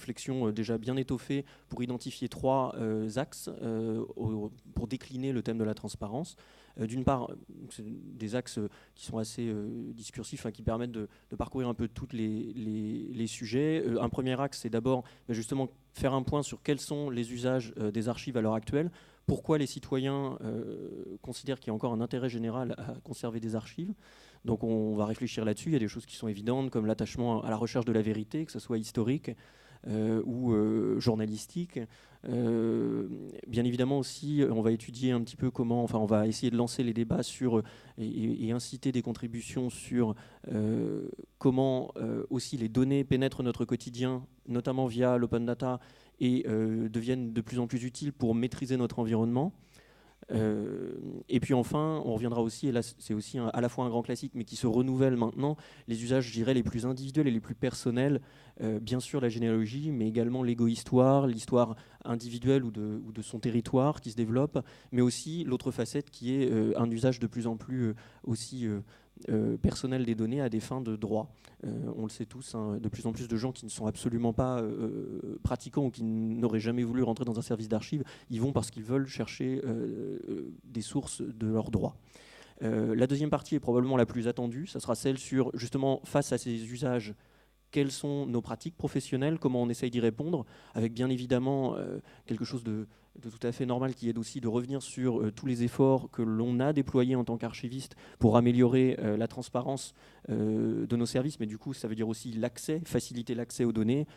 réflexion déjà bien étoffée pour identifier 3 axes pour décliner le thème de la transparence. D'une part, des axes qui sont assez discursifs, qui permettent de parcourir un peu tous les sujets. Un premier axe, c'est d'abord justement faire un point sur quels sont les usages des archives à l'heure actuelle, pourquoi les citoyens considèrent qu'il y a encore un intérêt général à conserver des archives. Donc on va réfléchir là-dessus. Il y a des choses qui sont évidentes, comme l'attachement à la recherche de la vérité, que ce soit historique ou journalistique. Bien évidemment aussi, on va étudier un petit peu comment, on va essayer de lancer les débats sur et inciter des contributions sur comment aussi les données pénètrent notre quotidien, notamment via l'open data, et deviennent de plus en plus utiles pour maîtriser notre environnement. Et puis enfin, on reviendra aussi, et là c'est aussi à la fois un grand classique, mais qui se renouvelle maintenant, les usages, je dirais, les plus individuels et les plus personnels. Bien sûr la généalogie, mais également l'égo-histoire, l'histoire individuelle ou de son territoire qui se développe, mais aussi l'autre facette qui est un usage de plus en plus aussi personnel des données à des fins de droit. On le sait tous, de plus en plus de gens qui ne sont absolument pas pratiquants ou qui n'auraient jamais voulu rentrer dans un service d'archives, ils vont parce qu'ils veulent chercher des sources de leurs droits. La deuxième partie est probablement la plus attendue, ça sera celle sur, justement, face à ces usages, quelles sont nos pratiques professionnelles, comment on essaye d'y répondre, avec bien évidemment quelque chose de tout à fait normal qui est aussi de revenir sur tous les efforts que l'on a déployés en tant qu'archiviste pour améliorer la transparence de nos services, mais du coup ça veut dire aussi l'accès, faciliter l'accès aux données,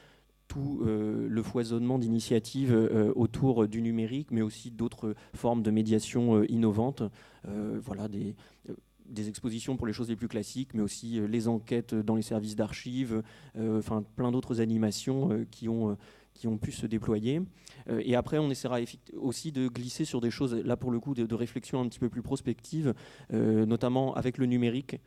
tout le foisonnement d'initiatives autour du numérique, mais aussi d'autres formes de médiation innovantes. Voilà, des expositions pour les choses les plus classiques, mais aussi les enquêtes dans les services d'archives, plein d'autres animations qui ont pu se déployer. Et après, on essaiera aussi de glisser sur des choses, là pour le coup, de réflexion un petit peu plus prospective, notamment avec le numérique,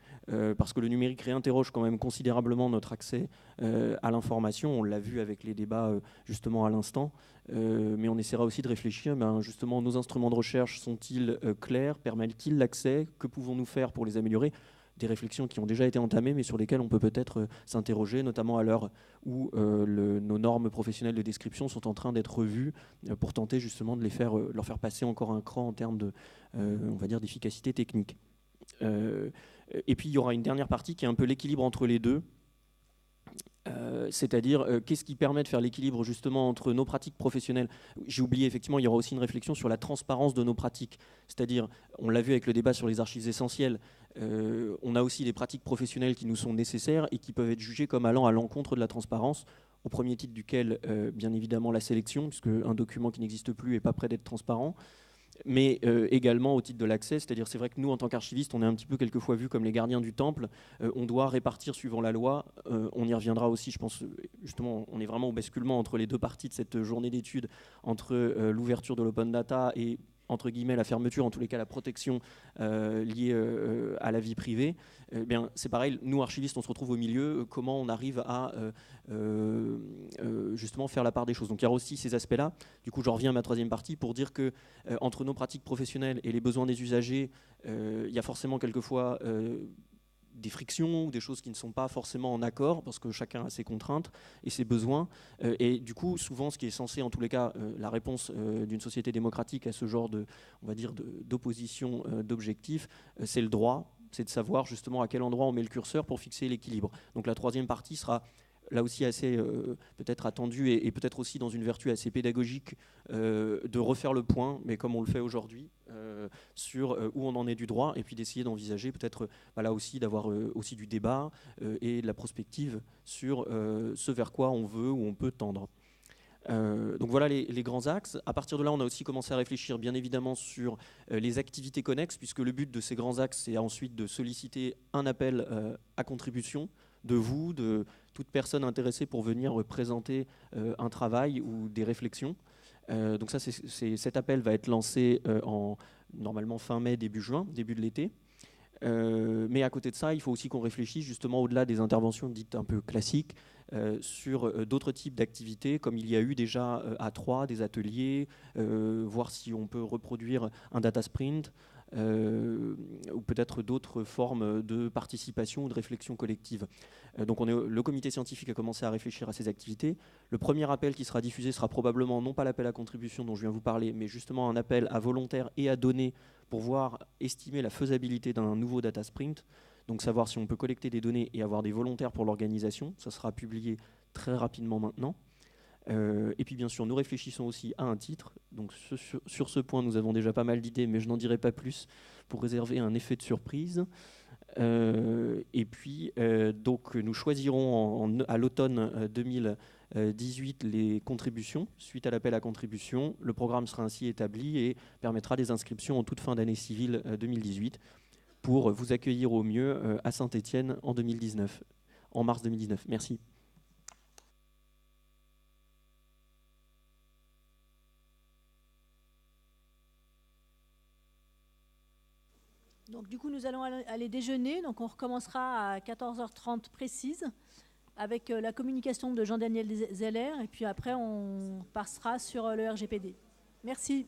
parce que le numérique réinterroge quand même considérablement notre accès à l'information. On l'a vu avec les débats justement à l'instant. Mais on essaiera aussi de réfléchir, justement, nos instruments de recherche sont-ils clairs, permettent-ils l'accès, que pouvons-nous faire pour les améliorer? Des réflexions qui ont déjà été entamées, mais sur lesquelles on peut peut-être s'interroger, notamment à l'heure où nos normes professionnelles de description sont en train d'être revues pour tenter justement de leur faire passer encore un cran en termes de, on va dire, d'efficacité technique. Et puis il y aura une dernière partie qui est un peu l'équilibre entre les deux. C'est-à-dire qu'est-ce qui permet de faire l'équilibre justement entre nos pratiques professionnelles. J'ai oublié, effectivement, il y aura aussi une réflexion sur la transparence de nos pratiques. C'est-à-dire, on l'a vu avec le débat sur les archives essentielles, on a aussi des pratiques professionnelles qui nous sont nécessaires et qui peuvent être jugées comme allant à l'encontre de la transparence, au premier titre duquel, bien évidemment, la sélection, puisque un document qui n'existe plus n'est pas prêt d'être transparent. Mais également au titre de l'accès, c'est-à-dire c'est vrai que nous en tant qu'archivistes on est un petit peu quelquefois vus comme les gardiens du temple, on doit répartir suivant la loi, on y reviendra aussi, je pense justement on est vraiment au basculement entre les deux parties de cette journée d'études, entre l'ouverture de l'open data et entre guillemets la fermeture, en tous les cas la protection liée à la vie privée. Bien, c'est pareil, nous archivistes on se retrouve au milieu, comment on arrive à justement faire la part des choses. Donc il y a aussi ces aspects-là. Du coup je reviens à ma troisième partie pour dire que entre nos pratiques professionnelles et les besoins des usagers, il y a forcément quelquefois des frictions ou des choses qui ne sont pas forcément en accord parce que chacun a ses contraintes et ses besoins. Et du coup, souvent, ce qui est censé, en tous les cas, la réponse d'une société démocratique à ce genre de, on va dire, d'opposition d'objectifs, c'est le droit. C'est de savoir justement à quel endroit on met le curseur pour fixer l'équilibre. Donc la troisième partie sera là aussi assez peut-être attendu et peut-être aussi dans une vertu assez pédagogique de refaire le point, mais comme on le fait aujourd'hui, sur où on en est du droit, et puis d'essayer d'envisager peut-être là aussi d'avoir aussi du débat et de la prospective sur ce vers quoi on veut ou on peut tendre. Donc voilà les grands axes. À partir de là, on a aussi commencé à réfléchir bien évidemment sur les activités connexes, puisque le but de ces grands axes, c'est ensuite de solliciter un appel à contribution de vous, de toute personne intéressée pour venir présenter un travail ou des réflexions. Donc ça, cet appel va être lancé en normalement fin mai, début juin, début de l'été. Mais à côté de ça, il faut aussi qu'on réfléchisse justement au-delà des interventions dites un peu classiques sur d'autres types d'activités, comme il y a eu déjà à Troyes des ateliers, voir si on peut reproduire un data sprint, ou peut-être d'autres formes de participation ou de réflexion collective. Donc le comité scientifique a commencé à réfléchir à ces activités. Le premier appel qui sera diffusé sera probablement non pas l'appel à contribution dont je viens vous parler, mais justement un appel à volontaires et à données pour voir estimer la faisabilité d'un nouveau data sprint. Donc savoir si on peut collecter des données et avoir des volontaires pour l'organisation. Ça sera publié très rapidement maintenant. Et puis bien sûr, nous réfléchissons aussi à un titre. Donc sur ce point, nous avons déjà pas mal d'idées, mais je n'en dirai pas plus pour réserver un effet de surprise. Et puis, donc, nous choisirons à l'automne 2018 les contributions. Suite à l'appel à contributions, le programme sera ainsi établi et permettra des inscriptions en toute fin d'année civile 2018 pour vous accueillir au mieux à Saint-Étienne en mars 2019. Merci. Donc du coup, nous allons aller déjeuner. Donc on recommencera à 14h30 précise avec la communication de Jean-Daniel Zeller. Et puis après, on passera sur le RGPD. Merci.